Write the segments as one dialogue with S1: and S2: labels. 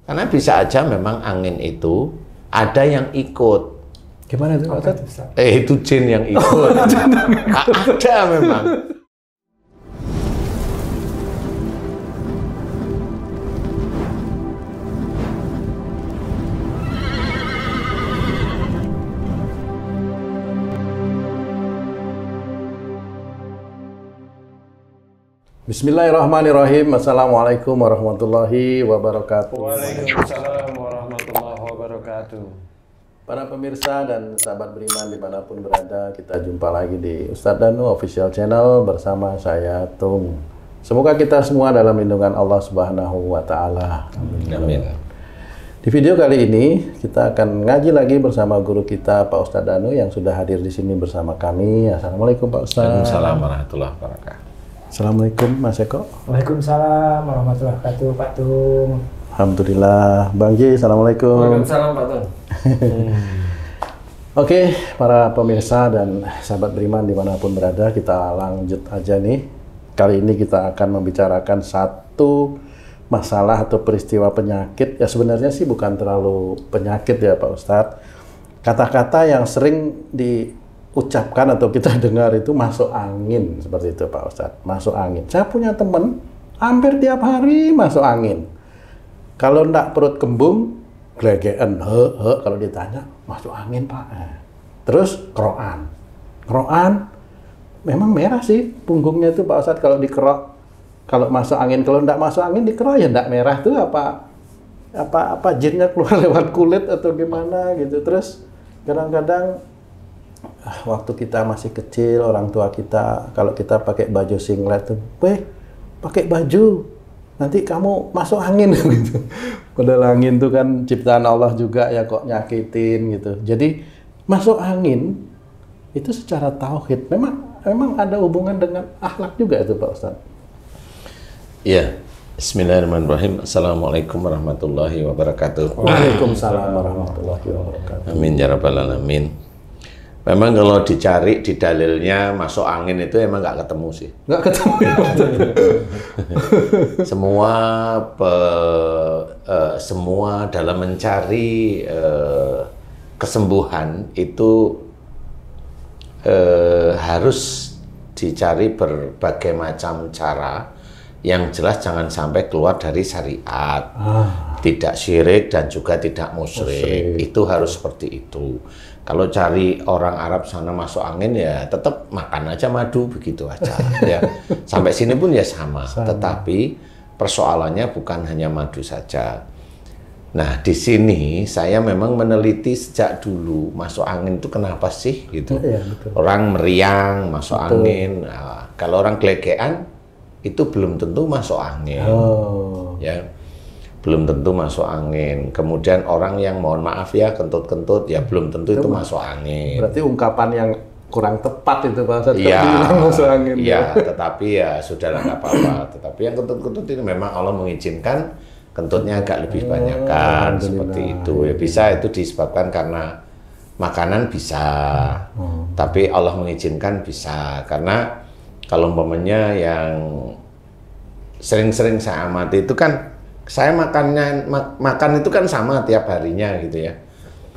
S1: Karena bisa aja memang angin itu ada yang ikut.
S2: Gimana itu Pak Ustaz?
S1: Itu jin yang ikut. Ada memang.
S2: Bismillahirrahmanirrahim. Assalamualaikum warahmatullahi wabarakatuh.
S3: Waalaikumsalam warahmatullahi wabarakatuh.
S2: Para pemirsa dan sahabat beriman dimanapun berada, kita jumpa lagi di Ustadz Danu Official Channel bersama saya Tung. Semoga kita semua dalam lindungan Allah Subhanahu wa Ta'ala.
S1: Amin.
S2: Di video kali ini kita akan ngaji lagi bersama guru kita Pak Ustadz Danu yang sudah hadir di sini bersama kami. Assalamualaikum Pak Ustadz.
S1: Waalaikumsalam warahmatullahi wabarakatuh.
S2: Assalamualaikum Mas Eko.
S4: Waalaikumsalam warahmatullahi wabarakatuh Pak Tung.
S2: Alhamdulillah. Bang Ji, Assalamualaikum.
S3: Waalaikumsalam Pak Tung.
S2: Oke, para pemirsa dan sahabat beriman dimanapun berada, kita lanjut aja nih. Kali ini kita akan membicarakan satu masalah atau peristiwa penyakit. Ya sebenarnya sih bukan terlalu penyakit ya Pak Ustadz. Kata-kata yang sering diucapkan atau kita dengar itu masuk angin, seperti itu Pak Ustadz. Masuk angin. Saya punya teman hampir tiap hari masuk angin. Kalau enggak perut kembung, gelegean, kalau ditanya, masuk angin Pak. Terus kerokan. Kerokan memang merah sih punggungnya itu Pak Ustadz kalau dikerok. Kalau masuk angin, kalau enggak masuk angin dikerok ya enggak merah tuh apa jinnya keluar lewat kulit atau gimana gitu. Terus kadang-kadang waktu kita masih kecil, orang tua kita kalau kita pakai baju singlet tuh, pakai baju nanti kamu masuk angin gitu. Padahal angin tuh kan ciptaan Allah juga ya, kok nyakitin gitu. Jadi masuk angin itu secara tauhid memang ada hubungan dengan akhlak juga itu Pak Ustadz.
S1: Iya. Bismillahirrahmanirrahim. Assalamualaikum warahmatullahi wabarakatuh.
S2: Waalaikumsalam warahmatullahi wabarakatuh.
S1: Amin ya rabbal alamin. Memang kalau dicari di dalilnya masuk angin itu emang nggak ketemu sih.
S2: Nggak ketemu ya.
S1: Semua dalam mencari kesembuhan itu harus dicari berbagai macam cara. Yang jelas jangan sampai keluar dari syariat. Tidak syirik dan juga tidak musyrik. Itu harus seperti itu. Kalau cari orang Arab sana masuk angin ya tetap makan aja madu begitu aja ya. Sampai sini pun ya sama. Tetapi persoalannya bukan hanya madu saja. Nah, di sini saya memang meneliti sejak dulu masuk angin itu kenapa sih gitu.
S2: Ya, betul.
S1: Orang meriang masuk angin. Nah, kalau orang gelegean itu belum tentu masuk angin. Ya. Belum tentu masuk angin. Kemudian orang yang mohon maaf ya kentut-kentut ya belum tentu itu masuk angin.
S2: Berarti ungkapan yang kurang tepat itu Pak Ustadz.
S1: Iya,
S2: masuk angin.
S1: Iya, tetapi ya sudahlah nggak apa-apa. Tetapi yang kentut-kentut itu memang Allah mengizinkan kentutnya agak lebih banyakan seperti itu. Ya bisa itu disebabkan karena makanan bisa. Tapi Allah mengizinkan bisa karena kalau umpamanya yang sering-sering saya amati itu kan saya makan itu kan sama tiap harinya gitu ya.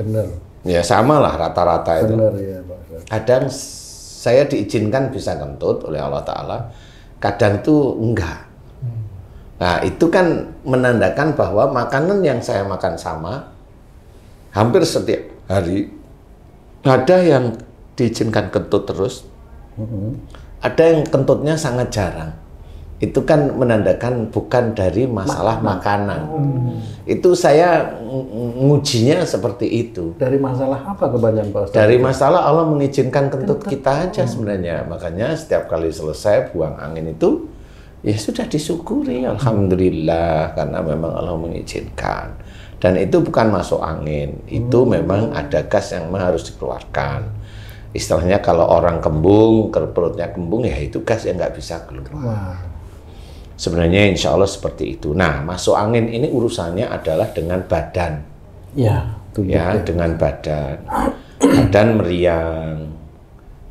S2: Bener.
S1: Ya sama lah rata-rata itu.
S2: Bener ya Pak.
S1: Kadang saya diizinkan bisa kentut oleh Allah Ta'ala, kadang itu enggak. Nah itu kan menandakan bahwa makanan yang saya makan sama, hampir setiap hari, ada yang diizinkan kentut terus, ada yang kentutnya sangat jarang. Itu kan menandakan bukan dari masalah makanan. Itu saya ngujinya seperti itu.
S2: Dari masalah apa kebanyakan Pak Ustadz?
S1: Dari masalah Allah mengizinkan kentut kita aja sebenarnya. Makanya setiap kali selesai buang angin itu, ya sudah disyukuri. Alhamdulillah, karena memang Allah mengizinkan. Dan itu bukan masuk angin. Itu memang ada gas yang memang harus dikeluarkan. Istilahnya kalau orang kembung, perutnya kembung, ya itu gas yang nggak bisa keluar. Sebenarnya insya Allah seperti itu. Nah, masuk angin ini urusannya adalah dengan badan.
S2: Ya,
S1: dengan badan. Badan meriang.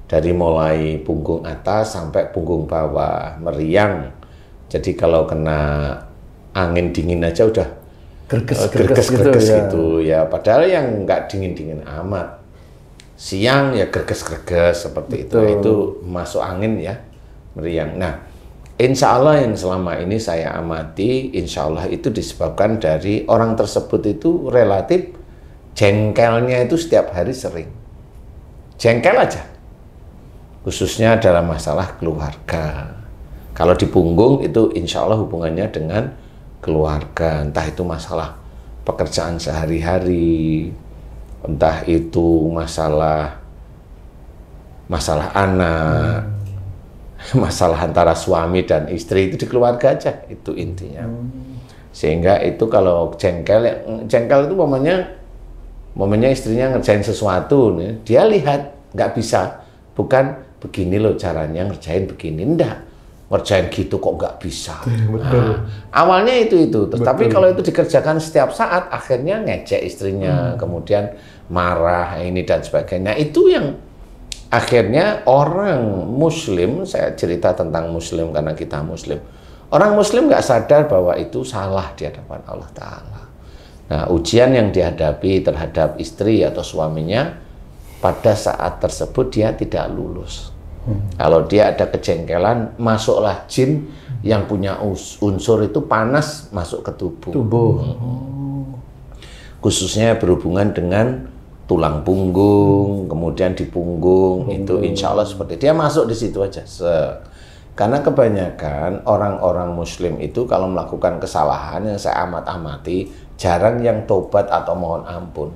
S1: Dari mulai punggung atas sampai punggung bawah. Meriang. Jadi kalau kena angin dingin aja udah
S2: Greges
S1: gitu ya. Padahal yang nggak dingin-dingin amat. Siang ya greges-greges seperti itu. Itu masuk angin ya, meriang. Nah, insya Allah yang selama ini saya amati, insya Allah itu disebabkan dari orang tersebut itu relatif jengkelnya itu setiap hari sering. Jengkel aja. Khususnya dalam masalah keluarga. Kalau di punggung itu insya Allah hubungannya dengan keluarga, entah itu masalah pekerjaan sehari-hari, entah itu masalah anak, masalah antara suami dan istri, itu di keluarga aja, itu intinya. Sehingga itu kalau jengkel itu momennya istrinya ngerjain sesuatu, nih, dia lihat nggak bisa, bukan begini loh caranya ngerjain begini, enggak. Ngerjain gitu kok nggak bisa. Nah, awalnya itu. Tapi kalau itu dikerjakan setiap saat, akhirnya ngejek istrinya, kemudian marah ini dan sebagainya. Itu yang akhirnya orang Muslim, saya cerita tentang Muslim karena kita Muslim. Orang Muslim nggak sadar bahwa itu salah di hadapan Allah Ta'ala. Nah, ujian yang dihadapi terhadap istri atau suaminya, pada saat tersebut dia tidak lulus. Kalau dia ada kejengkelan, masuklah jin yang punya unsur itu panas masuk ke tubuh. Khususnya berhubungan dengan tulang punggung, kemudian di punggung, itu insya Allah seperti dia masuk di situ aja. Karena kebanyakan orang-orang Muslim itu kalau melakukan kesalahan yang saya amati, jarang yang tobat atau mohon ampun.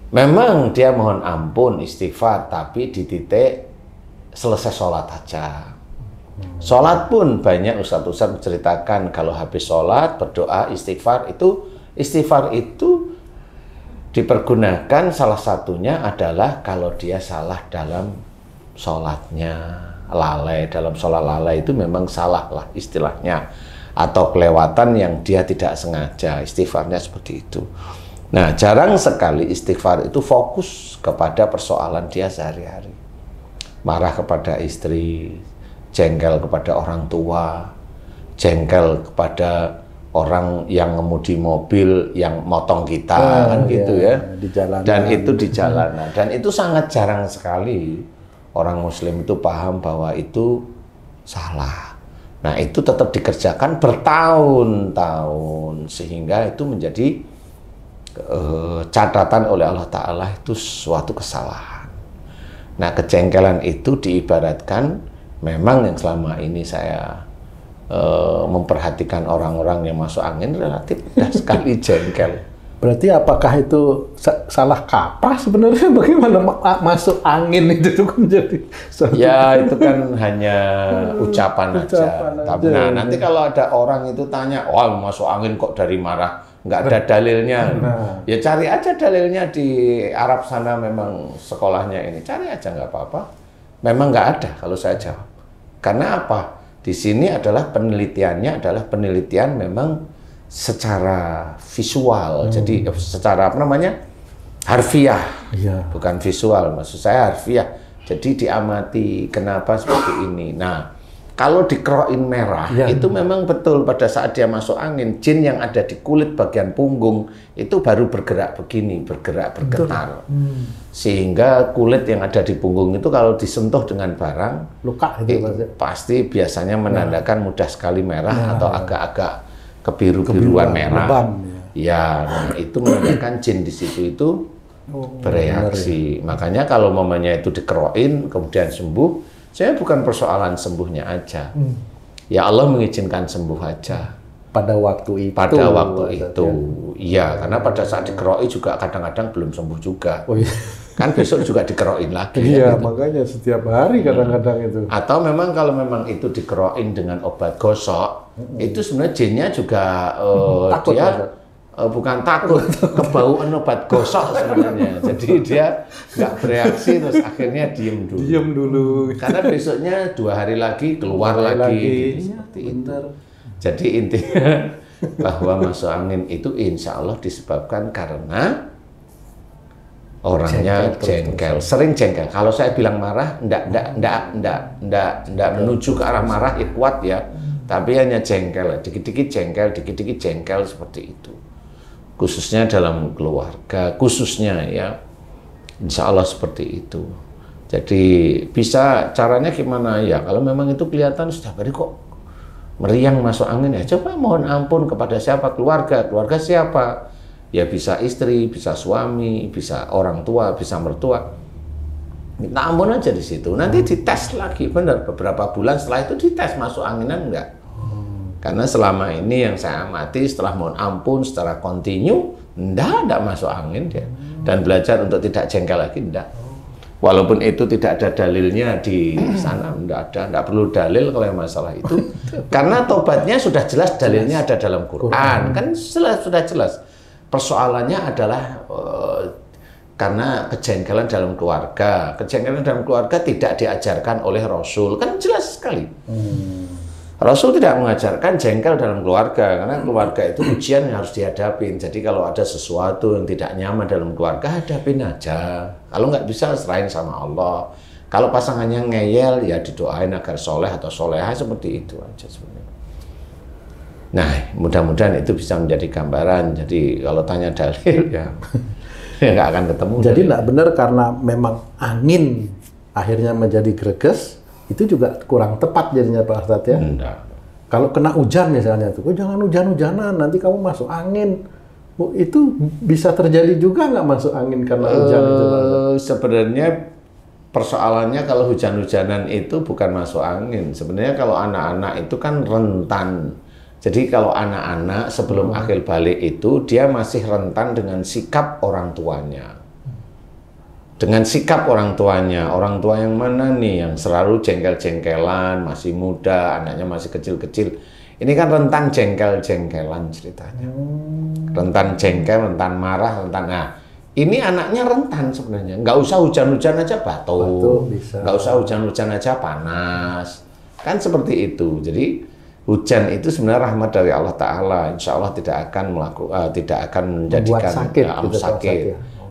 S1: Memang dia mohon ampun, istighfar, tapi di titik selesai sholat aja. Sholat pun banyak ustadz-ustadz menceritakan kalau habis sholat berdoa istighfar itu dipergunakan, salah satunya adalah kalau dia salah dalam sholatnya, lalai dalam sholat, lalai itu memang salah lah istilahnya, atau kelewatan yang dia tidak sengaja, istighfarnya seperti itu. Nah, jarang sekali istighfar itu fokus kepada persoalan dia sehari-hari. Marah kepada istri, jengkel kepada orang tua, jengkel kepada orang yang ngemudi mobil yang motong kita, kan gitu ya.
S2: Di jalanan.
S1: Dan itu di jalanan. Dan itu sangat jarang sekali orang Muslim itu paham bahwa itu salah. Nah, itu tetap dikerjakan bertahun-tahun sehingga itu menjadi catatan oleh Allah Ta'ala itu suatu kesalahan. Nah, kejengkelan itu diibaratkan memang yang selama ini saya memperhatikan orang-orang yang masuk angin relatif mudah sekali jengkel.
S2: Berarti apakah itu salah kaprah sebenarnya? Bagaimana masuk angin itu tuh menjadi
S1: ya itu kan hanya ucapan aja. Tapi nah, nanti kalau ada orang itu tanya, wah masuk angin kok dari marah, nggak ada dalilnya. Ya cari aja dalilnya di Arab sana, memang sekolahnya ini, cari aja nggak apa-apa. Memang nggak ada kalau saya jawab. Karena apa? Di sini adalah penelitiannya adalah penelitian memang secara visual, jadi secara apa namanya harfiah, bukan visual, maksud saya harfiah. Jadi diamati kenapa seperti ini. Nah, kalau dikerokin merah itu memang betul pada saat dia masuk angin, jin yang ada di kulit bagian punggung itu baru bergerak begini, bergetar, sehingga kulit yang ada di punggung itu kalau disentuh dengan barang
S2: luka itu
S1: pasti biasanya menandakan mudah sekali merah atau agak-agak kebiru-biruan merah.
S2: Lebam,
S1: nah, itu menandakan jin di situ itu bereaksi. Makanya kalau momennya itu dikerokin kemudian sembuh, saya bukan persoalan sembuhnya aja. Ya Allah mengizinkan sembuh aja.
S2: Pada waktu itu.
S1: Pada waktu itu. Iya, karena pada saat dikerokin juga kadang-kadang belum sembuh juga. Oh, iya. Kan besok juga dikerokin lagi.
S2: Iya, gitu. Makanya setiap hari kadang-kadang itu.
S1: Atau memang kalau memang itu dikerokin dengan obat gosok, itu sebenarnya jinnya juga
S2: takut,
S1: dia bukan takut, kebauan obat gosok sebenarnya. Jadi dia nggak bereaksi, terus akhirnya diem dulu. Karena besoknya 2 hari lagi keluar lagi. Gitu, seperti itu. Jadi intinya bahwa masuk angin itu insya Allah disebabkan karena orangnya jengkel, sering jengkel. Kalau saya bilang marah, enggak menuju ke arah marah, kuat ya. Tapi hanya jengkel, dikit-dikit jengkel seperti itu. Khususnya dalam keluarga, khususnya ya, insya Allah seperti itu. Jadi bisa caranya gimana ya? Kalau memang itu kelihatan sudah beri kok meriang masuk angin ya, coba mohon ampun kepada siapa? Keluarga siapa? Ya bisa istri, bisa suami, bisa orang tua, bisa mertua. Minta ampun aja di situ. Nanti dites lagi, benar beberapa bulan setelah itu dites masuk anginan enggak? Karena selama ini yang saya amati setelah mohon ampun secara kontinu, enggak masuk angin dia. Dan belajar untuk tidak jengkel lagi, enggak. Walaupun itu tidak ada dalilnya di sana, enggak perlu dalil kalau yang masalah itu. Karena tobatnya sudah jelas dalilnya ada dalam Quran. Kan sudah jelas. Persoalannya adalah karena kejengkelan dalam keluarga. Kejengkelan dalam keluarga tidak diajarkan oleh Rasul. Kan jelas sekali. Rasul tidak mengajarkan jengkel dalam keluarga, karena keluarga itu ujian yang harus dihadapin. Jadi kalau ada sesuatu yang tidak nyaman dalam keluarga, hadapin aja. Kalau nggak bisa, serahin sama Allah. Kalau pasangannya ngeyel, ya didoain agar soleh atau soleha, seperti itu aja sebenarnya. Nah, mudah-mudahan itu bisa menjadi gambaran. Jadi kalau tanya dalil, ya nggak akan ketemu.
S2: Jadi nggak benar karena memang angin akhirnya menjadi greges, itu juga kurang tepat jadinya Pak Ustadz ya?
S1: Enggak.
S2: Kalau kena hujan misalnya tuh, jangan hujan-hujanan, nanti kamu masuk angin. Itu bisa terjadi juga nggak masuk angin karena hujan itu Pak Ustadz?
S1: Sebenarnya persoalannya kalau hujan-hujanan itu bukan masuk angin. Sebenarnya kalau anak-anak itu kan rentan. Jadi kalau anak-anak sebelum akil balik itu, dia masih rentan dengan sikap orang tuanya. Dengan sikap orang tuanya, orang tua yang mana nih yang selalu jengkel-jengkelan, masih muda, anaknya masih kecil-kecil. Ini kan rentan jengkel-jengkelan ceritanya. Rentan jengkel, rentan marah, rentan. Nah, ini anaknya rentan sebenarnya. Nggak usah hujan-hujan aja batuk, nggak usah hujan-hujan aja panas. Kan seperti itu. Jadi hujan itu sebenarnya rahmat dari Allah Ta'ala. Insya Allah tidak akan menjadikan
S2: sakit,
S1: sakit.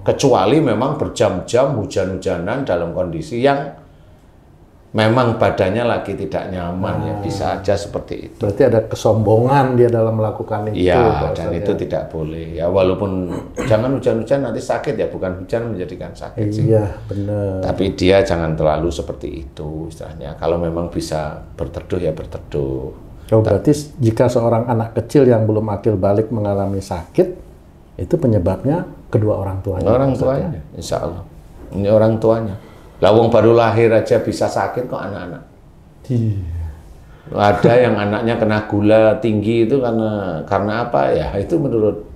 S1: Kecuali memang berjam-jam hujan-hujanan dalam kondisi yang memang badannya lagi tidak nyaman, ya bisa aja seperti itu.
S2: Berarti ada kesombongan dia dalam melakukan itu.
S1: Iya, dan itu tidak boleh. Ya walaupun jangan hujan-hujan nanti sakit ya, bukan hujan menjadikan sakit sih.
S2: Iya, benar.
S1: Tapi dia jangan terlalu seperti itu istilahnya. Kalau memang bisa berteduh ya berteduh.
S2: Oh, berarti jika seorang anak kecil yang belum akil balik mengalami sakit, itu penyebabnya kedua orang tuanya.
S1: Orang tuanya, insya Allah. Ini orang tuanya. Lawang baru lahir aja bisa sakit kok anak-anak. Ada yang anaknya kena gula tinggi itu karena apa ya? Itu menurut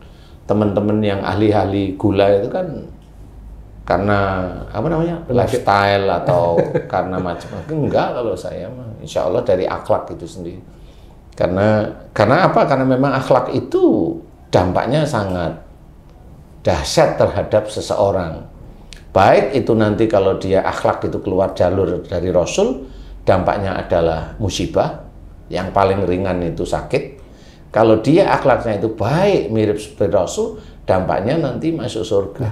S1: teman-teman yang ahli-ahli gula itu kan karena apa namanya? Lifestyle atau karena macam-macam. Enggak, kalau saya mah insya Allah dari akhlak itu sendiri. Karena apa? Karena memang akhlak itu dampaknya sangat dahsyat terhadap seseorang. Baik itu nanti kalau dia akhlak itu keluar jalur dari Rasul, dampaknya adalah musibah, yang paling ringan itu sakit. Kalau dia akhlaknya itu baik, mirip seperti Rasul, dampaknya nanti masuk surga.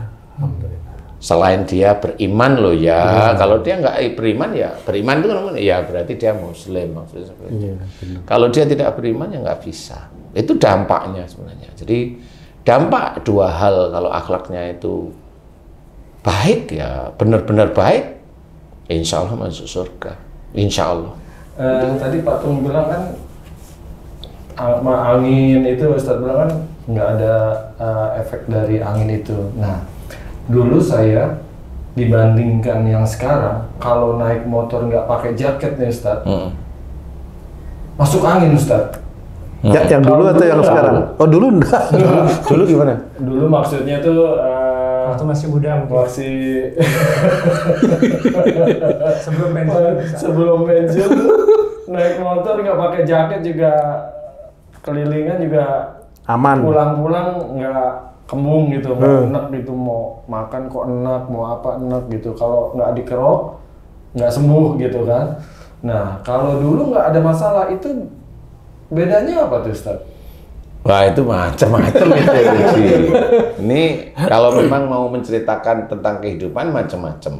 S1: Selain dia beriman loh ya, kalau dia nggak beriman ya, beriman itu kan ya berarti dia muslim maksudnya seperti itu. Kalau dia tidak beriman ya nggak bisa. Itu dampaknya sebenarnya. Jadi dampak dua hal kalau akhlaknya itu baik ya benar-benar baik, insya Allah masuk surga, insya Allah.
S3: Tadi Pak Tung bilang kan angin itu Ustadz bilang kan nggak ada efek dari angin itu. Nah dulu saya dibandingkan yang sekarang, kalau naik motor nggak pakai jaket nih Ustadz, masuk angin Ustadz.
S2: Ya, yang dulu atau yang sekarang? Oh dulu enggak.
S1: Dulu gimana?
S3: Dulu maksudnya tuh
S4: Waktu masih muda mungkin.
S3: masih
S4: Sebelum pensiun.
S3: sebelum pensiun tuh naik motor nggak pakai jaket juga, kelilingan juga
S2: Aman.
S3: pulang-pulang nggak kembung gitu, mau enak gitu, mau makan kok enak, mau apa enak gitu. Kalau nggak dikerok nggak sembuh gitu kan. Nah kalau dulu nggak ada masalah, itu bedanya apa tuh Ustadz?
S1: Wah itu macam-macam itu. Ini kalau memang mau menceritakan tentang kehidupan macam-macam.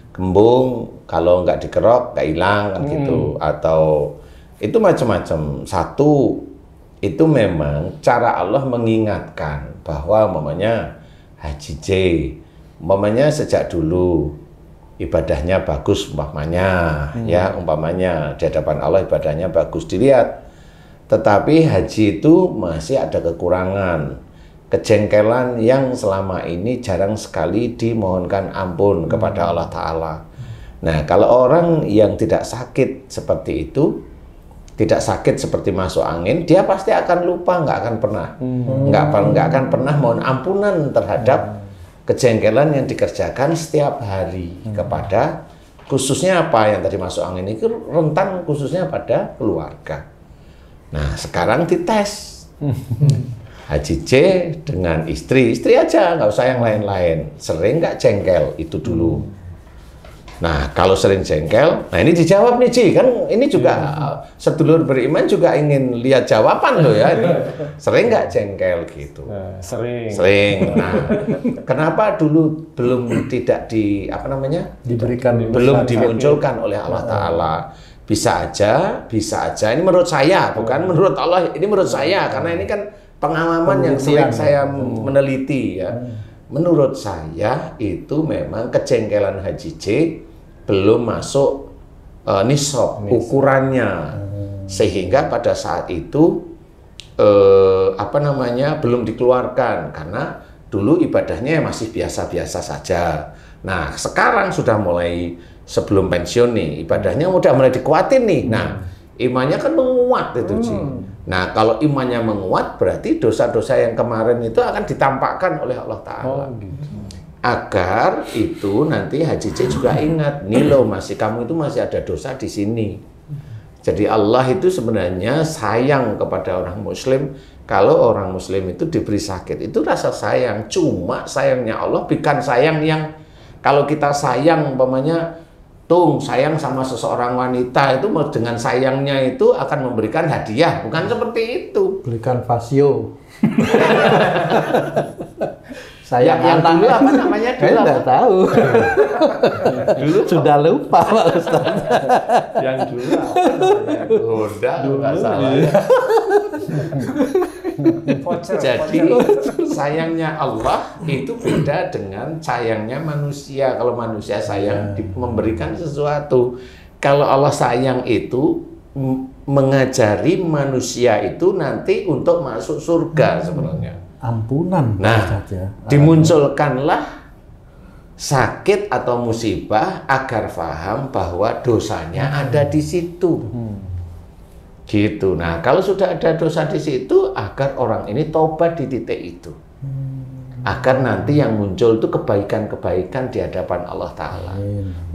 S1: Kembung kalau nggak dikerok nggak hilang kan gitu. Atau itu macam-macam. Satu, itu memang cara Allah mengingatkan bahwa umpamanya Haji J, umpamanya sejak dulu ibadahnya bagus umpamanya, ya umpamanya di hadapan Allah ibadahnya bagus dilihat. Tetapi haji itu masih ada kekurangan, kejengkelan yang selama ini jarang sekali dimohonkan ampun kepada Allah Ta'ala. Nah, kalau orang yang tidak sakit seperti itu, tidak sakit seperti masuk angin, dia pasti akan lupa, nggak akan pernah, nggak akan pernah mohon ampunan terhadap kejengkelan yang dikerjakan setiap hari kepada, khususnya apa yang tadi masuk angin itu rentan khususnya pada keluarga. Nah, sekarang dites. Haji J dengan istri aja, nggak usah yang lain-lain. Sering nggak jengkel itu dulu. Nah, kalau sering jengkel, nah ini dijawab nih Ji, kan ini juga sedulur beriman juga ingin lihat jawaban loh ya. Ini. Sering nggak jengkel gitu? Sering. Nah, kenapa dulu belum tidak belum dimunculkan oleh Allah Ta'ala? Bisa aja. Ini menurut saya, bukan menurut Allah. Ini menurut saya, karena ini kan pengalaman yang sering saya meneliti ya. Menurut saya itu memang kejengkelan Haji J belum masuk nisab ukurannya, sehingga pada saat itu belum dikeluarkan karena dulu ibadahnya masih biasa-biasa saja. Nah, sekarang sudah mulai sebelum pensiun nih, ibadahnya udah mulai dikuatin nih. Nah, imannya kan menguat itu Ji. Nah, kalau imannya menguat berarti dosa-dosa yang kemarin itu akan ditampakkan oleh Allah Ta'ala. Agar itu nanti Haji J juga ingat, nih loh kamu itu masih ada dosa di sini. Jadi Allah itu sebenarnya sayang kepada orang Muslim. Kalau orang Muslim itu diberi sakit, itu rasa sayang. Cuma sayangnya Allah bukan sayang yang kalau kita sayang umpamanya sayang sama seseorang wanita itu dengan sayangnya itu akan memberikan hadiah, bukan seperti itu.
S2: Berikan fasio.
S1: Sayang yang dulu apa namanya?
S2: Saya nggak tahu. Dulu sudah lupa Pak Ustaz.
S1: Yang dulu apa namanya? Udah, nggak salah. Jadi sayangnya Allah itu beda dengan sayangnya manusia. Kalau manusia sayang memberikan sesuatu. Kalau Allah sayang itu mengajari manusia itu nanti untuk masuk surga sebenarnya.
S2: Ampunan.
S1: Nah, dimunculkanlah sakit atau musibah agar paham bahwa dosanya ada di situ. Gitu. Nah, kalau sudah ada dosa di situ, agar orang ini tobat di titik itu. Agar nanti yang muncul itu kebaikan-kebaikan di hadapan Allah Ta'ala.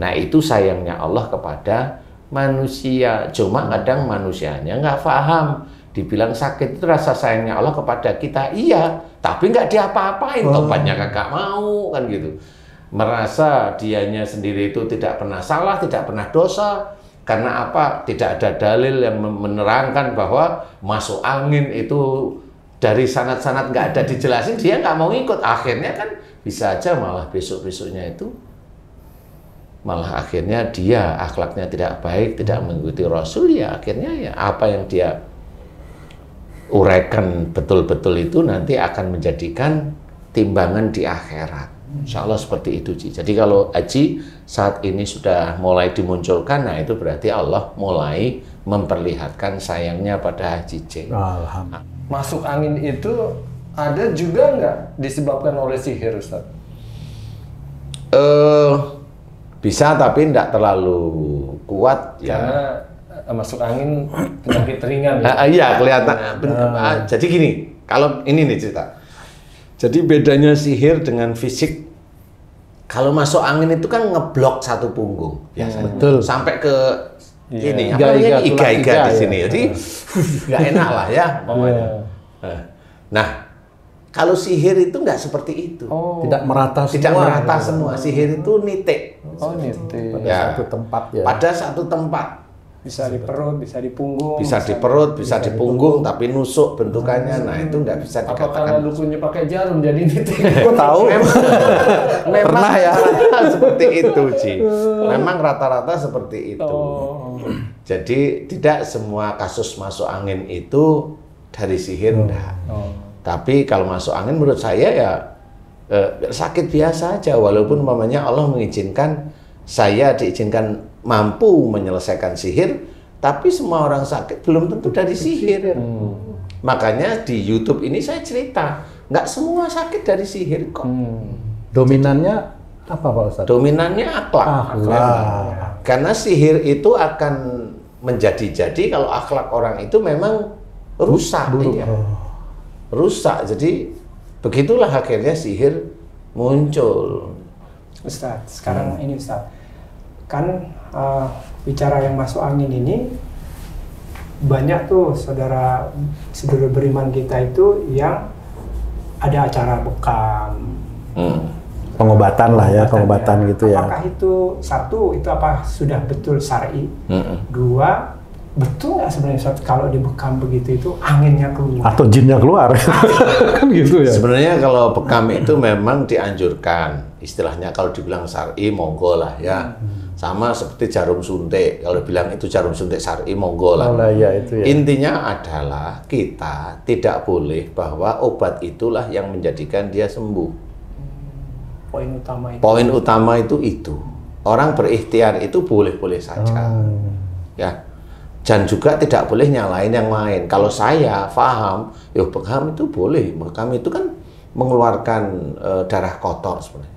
S1: Nah, itu sayangnya Allah kepada manusia. Cuma kadang manusianya nggak paham. Dibilang sakit itu rasa sayangnya Allah kepada kita, iya, tapi nggak diapa-apain, tobatnya kagak mau, kan gitu. Merasa dianya sendiri itu tidak pernah salah, tidak pernah dosa, karena apa? Tidak ada dalil yang menerangkan bahwa masuk angin itu dari sanad-sanad nggak ada dijelasin, dia nggak mau ikut. Akhirnya kan bisa aja malah besok-besoknya itu, malah akhirnya dia akhlaknya tidak baik, tidak mengikuti Rasul, ya akhirnya ya apa yang dia uraikan betul-betul itu nanti akan menjadikan timbangan di akhirat. Insya Allah seperti itu Ji. Jadi kalau haji saat ini sudah mulai dimunculkan, nah itu berarti Allah mulai memperlihatkan sayangnya pada Haji J.
S2: Alhamdulillah.
S3: Masuk angin itu ada juga nggak disebabkan oleh sihir, Ustaz?
S1: Bisa tapi tidak terlalu kuat ya.
S3: Karena masuk angin penyakit ringan ya?
S1: Iya kelihatan. Jadi gini, kalau ini nih cerita. Jadi bedanya sihir dengan fisik, kalau masuk angin itu kan ngeblok satu punggung biasanya.
S2: Betul.
S1: Sampai ke ini,
S2: iga-iga
S1: di sini. Jadi nggak enak lah ya. Nah, kalau sihir itu nggak seperti itu.
S2: Tidak merata semua.
S1: Tidak merata semua. Sihir itu nitik.
S3: Nitik.
S2: Pada satu tempat ya.
S1: Pada satu tempat.
S4: Bisa di perut, bisa di punggung.
S1: Bisa di perut, bisa di punggung, tapi nusuk bentukannya. Nah, itu nggak bisa
S3: Apa
S1: dikatakan.
S3: karena dukunnya pakai jarum jadi titik?
S2: Kok tahu?
S1: Memang
S2: Pernah ya?
S1: rata-rata seperti itu, Ci. Memang rata-rata seperti itu.
S3: Oh.
S1: Jadi tidak semua kasus masuk angin itu dari sihir, enggak.
S3: Oh.
S1: Tapi kalau masuk angin menurut saya ya sakit biasa aja, walaupun umpamanya Allah mengizinkan saya diizinkan mampu menyelesaikan sihir, tapi semua orang sakit belum tentu dari sihir. Makanya di YouTube ini saya cerita, nggak semua sakit dari sihir kok.
S2: Dominannya apa Pak Ustadz?
S1: Dominannya akhlak. Karena sihir itu akan menjadi-jadi kalau akhlak orang itu memang rusak. Iya. Rusak, jadi begitulah akhirnya sihir muncul.
S4: Ustadz, sekarang ini Ustadz, kan bicara yang masuk angin ini, banyak tuh saudara beriman kita itu yang ada acara bekam.
S2: Pengobatan lah ya, pengobatan gitu ya.
S4: Apakah itu satu, itu apa sudah betul syar'i? Dua, betul nggak sebenarnya Ustadz, kalau dibekam begitu itu anginnya keluar?
S2: Atau jinnya keluar, kan gitu ya.
S1: Sebenarnya kalau bekam itu memang dianjurkan, istilahnya kalau dibilang syar'i monggo lah ya. Sama seperti jarum suntik, kalau bilang itu jarum suntik syar'i monggo lah.
S2: Oh lah ya itu ya.
S1: Intinya adalah kita tidak boleh bahwa obat itulah yang menjadikan dia sembuh.
S4: Poin utama itu.
S1: Poin utama itu. Orang berikhtiar itu boleh-boleh saja. Ya. Dan juga tidak boleh nyalain yang lain. Kalau saya paham, bekam itu boleh. Bekam itu kan mengeluarkan darah kotor sebenarnya.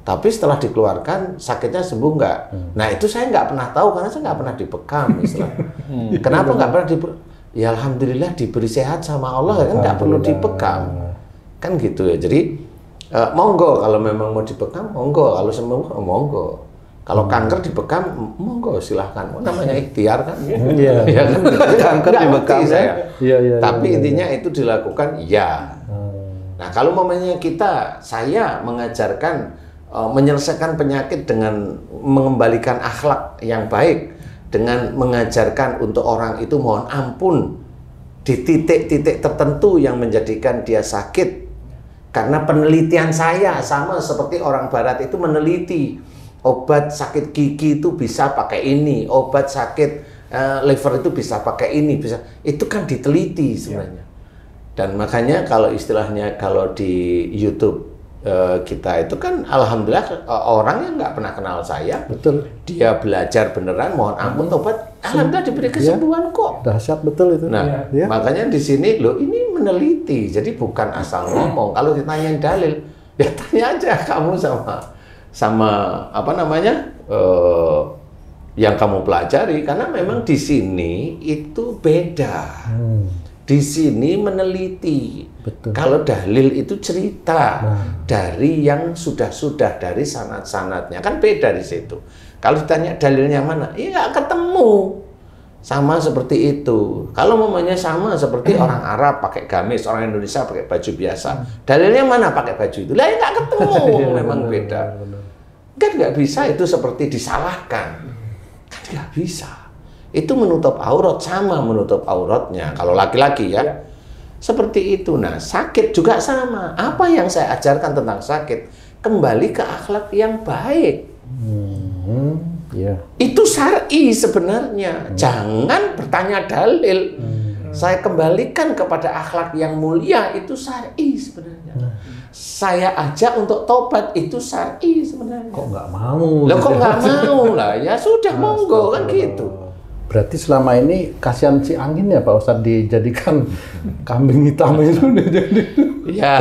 S1: Tapi setelah dikeluarkan, sakitnya sembuh nggak? Nah itu saya nggak pernah tahu, karena saya nggak pernah dibekam istilahnya. Kenapa nggak pernah ya alhamdulillah diberi sehat sama Allah, kan nggak perlu dibekam. Kan gitu ya. Jadi monggo kalau memang mau dibekam, monggo. Kalau sembuh, monggo. Kalau kanker dibekam, monggo silahkan. Namanya ikhtiar kan.
S2: Iya.
S1: Ya kan?
S2: Kanker dibekam
S1: saya.
S2: Iya.
S1: Tapi intinya itu dilakukan, ya. Nah kalau momennya saya mengajarkan menyelesaikan penyakit dengan mengembalikan akhlak yang baik, dengan mengajarkan untuk orang itu mohon ampun di titik-titik tertentu yang menjadikan dia sakit. Karena penelitian saya sama seperti orang barat itu meneliti obat sakit gigi itu bisa pakai ini, obat sakit liver itu bisa pakai ini, bisa. Itu kan diteliti sebenarnya. Dan makanya kalau istilahnya kalau di YouTube kita itu kan alhamdulillah orang yang nggak pernah kenal saya,
S2: Betul.
S1: dia belajar beneran, mohon ampun tobat, alhamdulillah diberi kesembuhan kok.
S2: Dahsyat betul itu.
S1: Nah,
S2: Ya.
S1: makanya di sini loh ini meneliti, jadi bukan asal ngomong. Kalau ditanyain dalil, ya tanya aja kamu sama apa namanya yang kamu pelajari, karena memang di sini itu beda. Di sini meneliti.
S2: Betul.
S1: Kalau dalil itu cerita dari yang sudah dari sanad-sanadnya, kan beda di situ. Kalau ditanya dalilnya mana, ya nggak ketemu. Sama seperti itu. Kalau mamanya sama seperti orang Arab pakai gamis, orang Indonesia pakai baju biasa. Dalilnya mana pakai baju itu? Lah ya nggak ketemu, memang beda. Kan nggak bisa itu seperti disalahkan. Kan nggak bisa. Itu menutup aurat, sama menutup auratnya. Kalau laki-laki ya. Seperti itu. Nah, sakit juga sama. Apa yang saya ajarkan tentang sakit? Kembali ke akhlak yang baik.
S2: Iya.
S1: Itu syar'i sebenarnya. Jangan bertanya dalil. Saya kembalikan kepada akhlak yang mulia, itu syar'i sebenarnya. Saya ajak untuk tobat, itu syar'i sebenarnya.
S2: Kok nggak mau?
S1: Lah kok nggak mau lah? Ya sudah monggo kan gitu.
S2: Berarti selama ini kasihan si angin ya Pak Ustadz dijadikan kambing hitam itu jadi.
S1: Ya.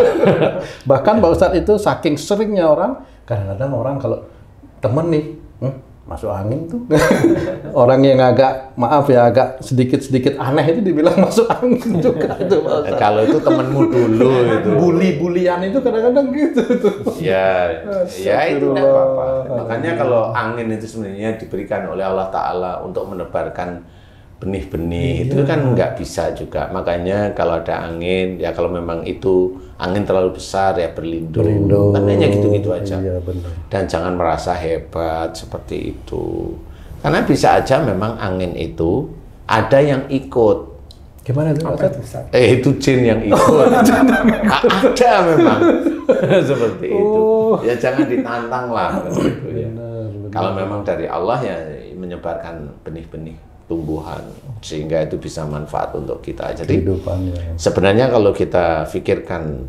S2: Bahkan Pak Ustadz itu saking seringnya orang, kadang-kadang orang kalau temen nih masuk angin tuh orang yang agak agak sedikit aneh itu dibilang masuk angin juga itu Pak Ustadz.
S1: Kalau itu temenmu dulu itu.
S2: Bully-bulian itu kadang-kadang gitu tuh.
S1: Ya itu tidak apa-apa. Makanya kalau angin itu sebenarnya diberikan oleh Allah Ta'ala untuk menebarkan benih-benih, itu kan nggak bisa juga. Makanya kalau ada angin, ya kalau memang itu angin terlalu besar ya berlindung. Kan hanya gitu-gitu aja.
S2: Iya, benar.
S1: Dan jangan merasa hebat seperti itu. Karena bisa aja memang angin itu ada yang ikut.
S2: Gimana itu
S4: Apa
S2: Ustaz?
S4: itu, Ustaz?
S1: Itu jin yang ikut. Ada memang seperti itu. Ya jangan ditantang lah. Gitu, ya. Kalau memang dari Allah ya menyebarkan benih-benih tumbuhan sehingga itu bisa manfaat untuk kita. Jadi sebenarnya kalau kita pikirkan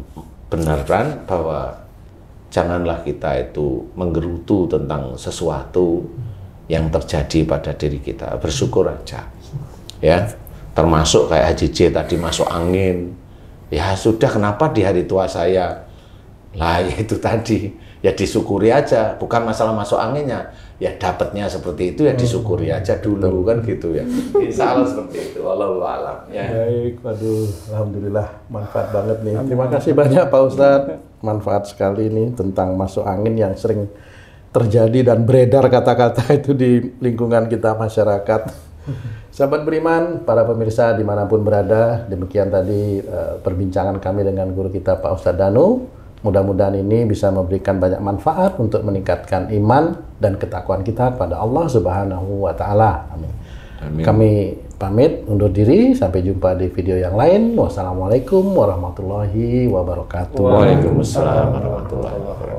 S1: beneran bahwa janganlah kita itu menggerutu tentang sesuatu yang terjadi pada diri kita, bersyukur aja. Ya. Termasuk kayak Haji J tadi masuk angin, ya sudah, kenapa di hari tua saya? Lah itu tadi, ya disyukuri aja, bukan masalah masuk anginnya, ya dapatnya seperti itu ya disyukuri aja dulu kan gitu ya. Insya Allah seperti itu, wallahu a'lam. Ya.
S2: Baik, waduh, alhamdulillah manfaat banget nih. Terima kasih banyak Pak Ustadz, manfaat sekali nih tentang masuk angin yang sering terjadi dan beredar kata-kata itu di lingkungan kita masyarakat. Sahabat beriman, para pemirsa dimanapun berada, demikian tadi perbincangan kami dengan guru kita Pak Ustadz Danu. Mudah-mudahan ini bisa memberikan banyak manfaat untuk meningkatkan iman dan ketakwaan kita kepada Allah Subhanahu wa Ta'ala. Amin. Amin. Kami pamit undur diri, sampai jumpa di video yang lain. Wassalamualaikum warahmatullahi wabarakatuh.
S1: Waalaikumsalam warahmatullahi wabarakatuh.